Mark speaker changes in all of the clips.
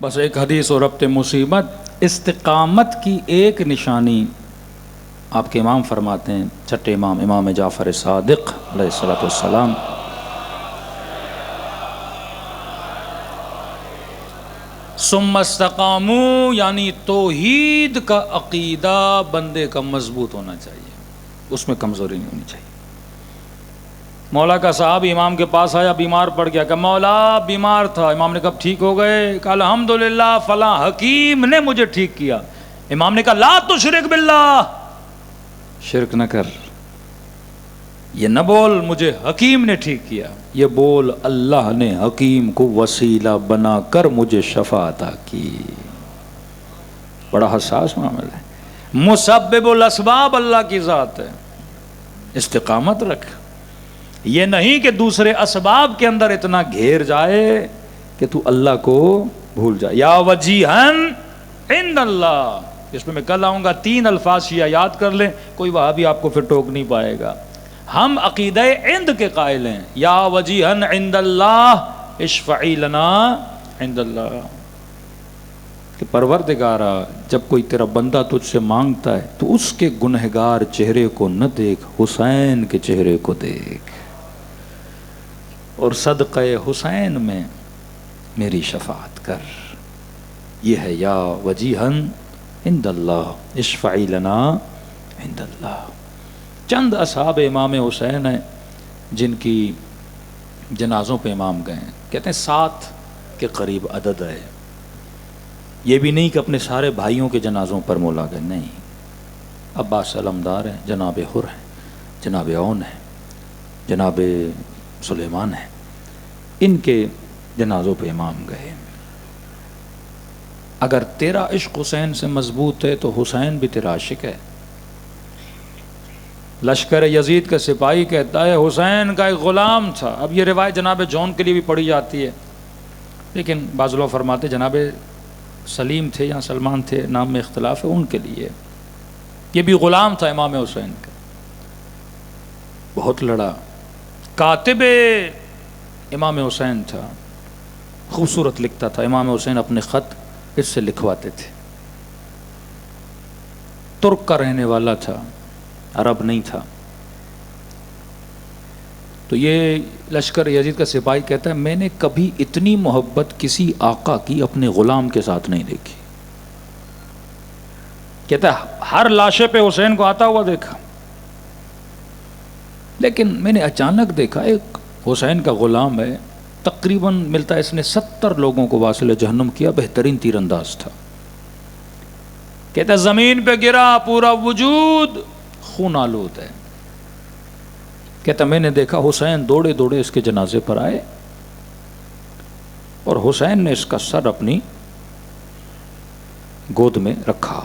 Speaker 1: بس ایک حدیث اور ربط مصیبت، استقامت کی ایک نشانی آپ کے امام فرماتے ہیں، چھٹے امام امام جعفر صادق علیہ الصلوۃ والسلام، ثم استقاموا، یعنی توحید کا عقیدہ بندے کا مضبوط ہونا چاہیے، اس میں کمزوری نہیں ہونی چاہیے۔ مولا کا صاحب امام کے پاس آیا، بیمار پڑ گیا، کہ مولا بیمار تھا، امام نے کہا ٹھیک ہو گئے، کہا الحمدللہ فلاں حکیم نے مجھے ٹھیک کیا۔ امام نے کہا لا تشرک باللہ، شرک نہ کر، یہ نہ بول مجھے حکیم نے ٹھیک کیا، یہ بول اللہ نے حکیم کو وسیلہ بنا کر مجھے شفا عطا کی۔ بڑا حساس معاملہ ہے، مسبب الاسباب اللہ کی ذات ہے، استقامت رکھ، یہ نہیں کہ دوسرے اسباب کے اندر اتنا گھیر جائے کہ تو اللہ کو بھول جائے۔ یا وجیہن عند اللہ، اس میں کل آؤں گا، 3 الفاظ شیعہ یاد کر لیں، کوئی وہاں بھی آپ کو پھر ٹوک نہیں پائے گا۔ ہم عقیدہ عند کے قائل ہیں، یا وجیہن عند اللہ اشفعی لنا عند اللہ، کہ پروردگارا جب کوئی تیرا بندہ تجھ سے مانگتا ہے تو اس کے گنہگار چہرے کو نہ دیکھ، حسین کے چہرے کو دیکھ، اور صدقہ حسین میں میری شفاعت کر۔ یہ ہے یا وجیہن عند اللہ اشفعی لنا عند اللہ۔ چند اصحاب امام حسین ہیں جن کی جنازوں پہ امام گئے ہیں، کہتے ہیں 7 کے قریب عدد ہے۔ یہ بھی نہیں کہ اپنے سارے بھائیوں کے جنازوں پر مولا گئے، نہیں، عباس علمدار ہیں، جناب حر ہیں، جناب عون ہیں، جناب سلیمان ہیں، ان کے جنازوں پہ امام گئے۔ اگر تیرا عشق حسین سے مضبوط ہے تو حسین بھی تیرا عاشق ہے۔ لشکر یزید کا سپاہی کہتا ہے حسین کا ایک غلام تھا، اب یہ روایت جناب جون کے لیے بھی پڑھی جاتی ہے، لیکن بعض لوگ فرماتے جناب سلیم تھے یا سلمان تھے، نام میں اختلاف ہے، ان کے لیے یہ بھی غلام تھا امام حسین کا، بہت لڑا، کاتب امام حسین تھا، خوبصورت لکھتا تھا، امام حسین اپنے خط اس سے لکھواتے تھے، ترک کا رہنے والا تھا، عرب نہیں تھا۔ تو یہ لشکر یزید کا سپاہی کہتا ہے میں نے کبھی اتنی محبت کسی آقا کی اپنے غلام کے ساتھ نہیں دیکھی، کہتا ہے ہر لاشے پہ حسین کو آتا ہوا دیکھا، لیکن میں نے اچانک دیکھا ایک حسین کا غلام ہے، تقریباً ملتا ہے اس نے 70 لوگوں کو واصل جہنم کیا، بہترین تیر انداز تھا، کہتا ہے زمین پہ گرا، پورا وجود خون آلود ہے، کہتا میں نے دیکھا حسین دوڑے دوڑے اس کے جنازے پر آئے اور حسین نے اس کا سر اپنی گود میں رکھا،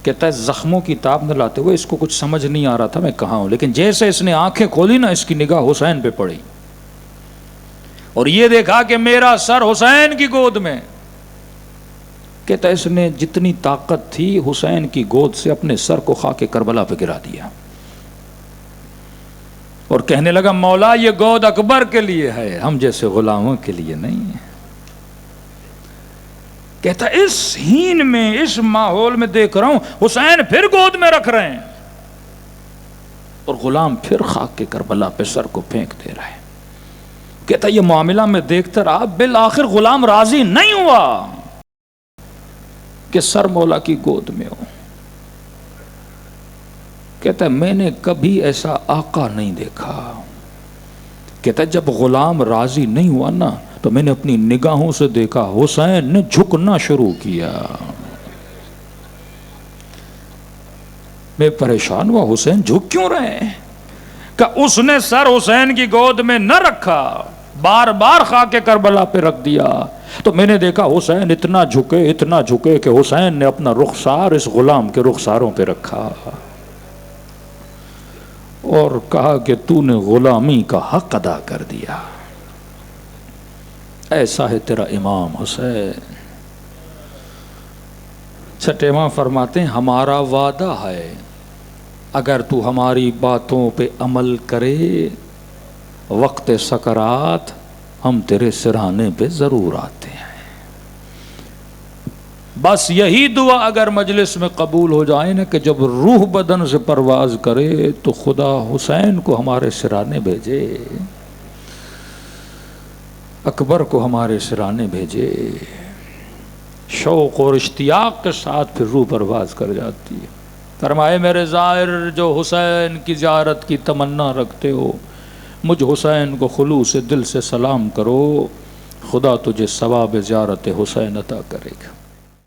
Speaker 1: کہتا ہے زخموں کی تاب نہ لاتے ہوئے اس کو کچھ سمجھ نہیں آ رہا تھا میں کہاں ہوں، لیکن جیسے اس نے آنکھیں کھولی نا اس کی نگاہ حسین پہ پڑی اور یہ دیکھا کہ میرا سر حسین کی گود میں، کہتا ہے اس نے جتنی طاقت تھی حسین کی گود سے اپنے سر کو خاک کربلا پہ گرا دیا اور کہنے لگا مولا یہ گود اکبر کے لیے ہے، ہم جیسے غلاموں کے لیے نہیں ہے۔ کہتا ہے اس ہین میں، اس ماحول میں دیکھ رہا ہوں حسین پھر گود میں رکھ رہے ہیں اور غلام پھر خاک کے کربلا پہ سر کو پھینک دے رہا ہے۔ کہتا ہے یہ معاملہ میں دیکھتا رہا، بالآخر غلام راضی نہیں ہوا کہ سر مولا کی گود میں ہو۔ کہتا ہے میں نے کبھی ایسا آقا نہیں دیکھا، کہتا ہے جب غلام راضی نہیں ہوا نا تو میں نے اپنی نگاہوں سے دیکھا حسین نے جھکنا شروع کیا، میں پریشان ہوا حسین جھک کیوں رہے ہیں، کہ اس نے سر حسین کی گود میں نہ رکھا، بار بار خاک کربلا پہ رکھ دیا، تو میں نے دیکھا حسین اتنا جھکے کہ حسین نے اپنا رخسار اس غلام کے رخساروں پہ رکھا اور کہا کہ تو نے غلامی کا حق ادا کر دیا، ایسا ہے تیرا امام حسین۔ چھٹے امام فرماتے ہیں ہمارا وعدہ ہے اگر تو ہماری باتوں پہ عمل کرے وقت سکرات ہم تیرے سرہانے پہ ضرور آتے ہیں۔ بس یہی دعا اگر مجلس میں قبول ہو جائے نا کہ جب روح بدن سے پرواز کرے تو خدا حسین کو ہمارے سرانے بھیجے، اکبر کو ہمارے سرانے بھیجے، شوق اور اشتیاق کے ساتھ پھر روح پرواز کر جاتی ہے۔ فرمائے میرے زائر جو حسین کی زیارت کی تمنا رکھتے ہو، مجھ حسین کو خلوص دل سے سلام کرو، خدا تجھے ثواب زیارت حسین عطا کرے گا۔